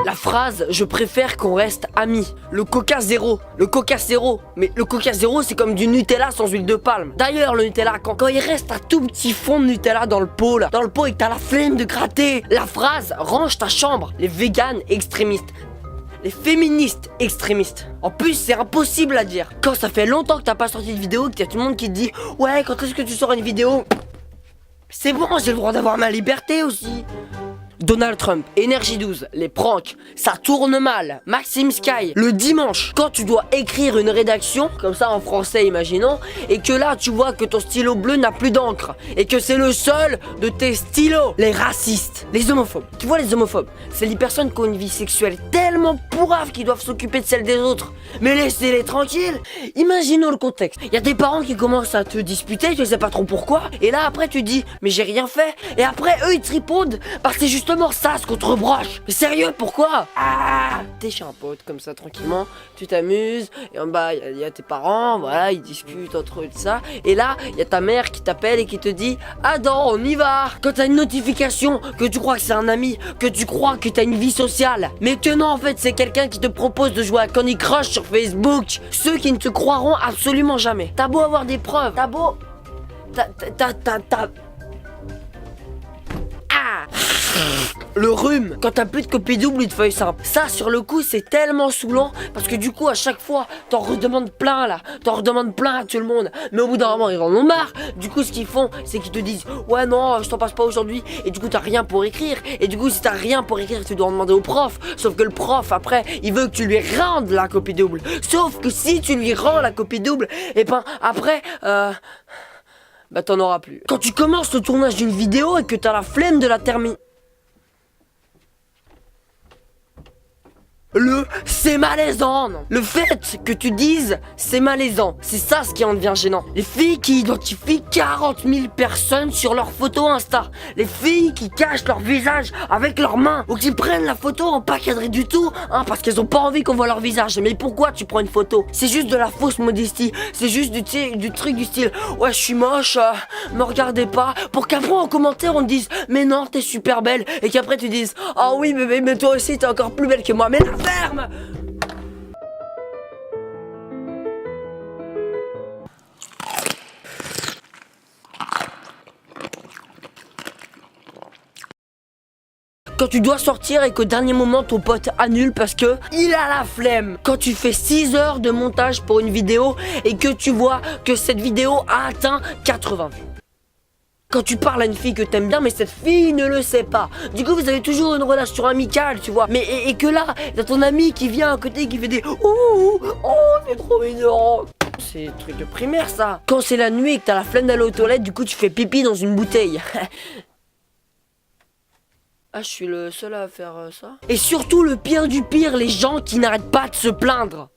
La phrase je préfère qu'on reste amis. Le Coca Zéro. Le Coca Zéro. Mais le Coca Zéro c'est comme du Nutella sans huile de palme. D'ailleurs le Nutella quand il reste un tout petit fond de Nutella dans le pot là. Dans le pot et que t'as la flemme de gratter. La phrase range ta chambre. Les véganes extrémistes. Les féministes extrémistes. En plus c'est impossible à dire. Quand ça fait longtemps que t'as pas sorti de vidéo, que t'as tout le monde qui te dit ouais quand est-ce que tu sors une vidéo. C'est bon, j'ai le droit d'avoir ma liberté aussi. Donald Trump, Énergie 12, les pranks, ça tourne mal. Maxime Sky, le dimanche, quand tu dois écrire une rédaction, comme ça en français imaginons, et que là tu vois que ton stylo bleu n'a plus d'encre, et que c'est le seul de tes stylos. Les racistes, les homophobes. Tu vois les homophobes, c'est les personnes qui ont une vie sexuelle tellement pourrave qu'ils doivent s'occuper de celle des autres. Mais laissez-les tranquilles. Imaginons le contexte. Il y a des parents qui commencent à te disputer, tu sais pas trop pourquoi, et là après tu dis mais j'ai rien fait, et après eux ils te répondent parce que c'est justement ça ce qu'on te reproche. Mais sérieux, pourquoi? T'es chez un pote comme ça tranquillement, tu t'amuses, et en bas il y a tes parents, voilà, ils discutent entre eux de ça, et là il y a ta mère qui t'appelle et qui te dit Adam, on y va. Quand t'as une notification, que tu crois que c'est un ami, que tu crois que t'as une vie sociale, mais que non en fait c'est quelqu'un qui te propose de jouer à Candy Crush sur Facebook. Ceux qui ne te croiront absolument jamais. T'as beau avoir des preuves, t'as beau... Le rhume, quand t'as plus de copie double ou de feuilles simples. Ça sur le coup c'est tellement saoulant. Parce que du coup à chaque fois t'en redemandes plein là. T'en redemandes plein à tout le monde. Mais au bout d'un moment ils en ont marre. Du coup ce qu'ils font c'est qu'ils te disent ouais non je t'en passe pas aujourd'hui. Et du coup t'as rien pour écrire. Et du coup si t'as rien pour écrire tu dois en demander au prof. Sauf que le prof après il veut que tu lui rendes la copie double. Sauf que si tu lui rends la copie double, et ben après bah t'en auras plus. Quand tu commences le tournage d'une vidéo et que t'as la flemme de la terminer. C'est malaisant, non. Le fait que tu dises c'est malaisant, c'est ça ce qui en devient gênant. Les filles qui identifient 40 000 personnes sur leurs photos Insta. Les filles qui cachent leur visage avec leurs mains. Ou qui prennent la photo en pas cadré du tout, hein, parce qu'elles ont pas envie qu'on voit leur visage. Mais pourquoi tu prends une photo? C'est juste de la fausse modestie. C'est juste du truc du style ouais je suis moche, me regardez pas. Pour qu'après en commentaire on te dise mais non t'es super belle. Et qu'après tu dises ah oui mais toi aussi t'es encore plus belle que moi. Mais la ferme. Quand tu dois sortir et qu'au dernier moment ton pote annule parce que il a la flemme. Quand tu fais 6 heures de montage pour une vidéo et que tu vois que cette vidéo a atteint 80 vues. Quand tu parles à une fille que t'aimes bien mais cette fille ne le sait pas. Du coup vous avez toujours une relation amicale tu vois. Mais et que là t'as ton ami qui vient à côté qui fait des ouh oh c'est trop mignon. C'est truc de primaire ça. Quand c'est la nuit et que t'as la flemme d'aller aux toilettes, du coup tu fais pipi dans une bouteille. Ah je suis le seul à faire ça. Et surtout le pire du pire, les gens qui n'arrêtent pas de se plaindre.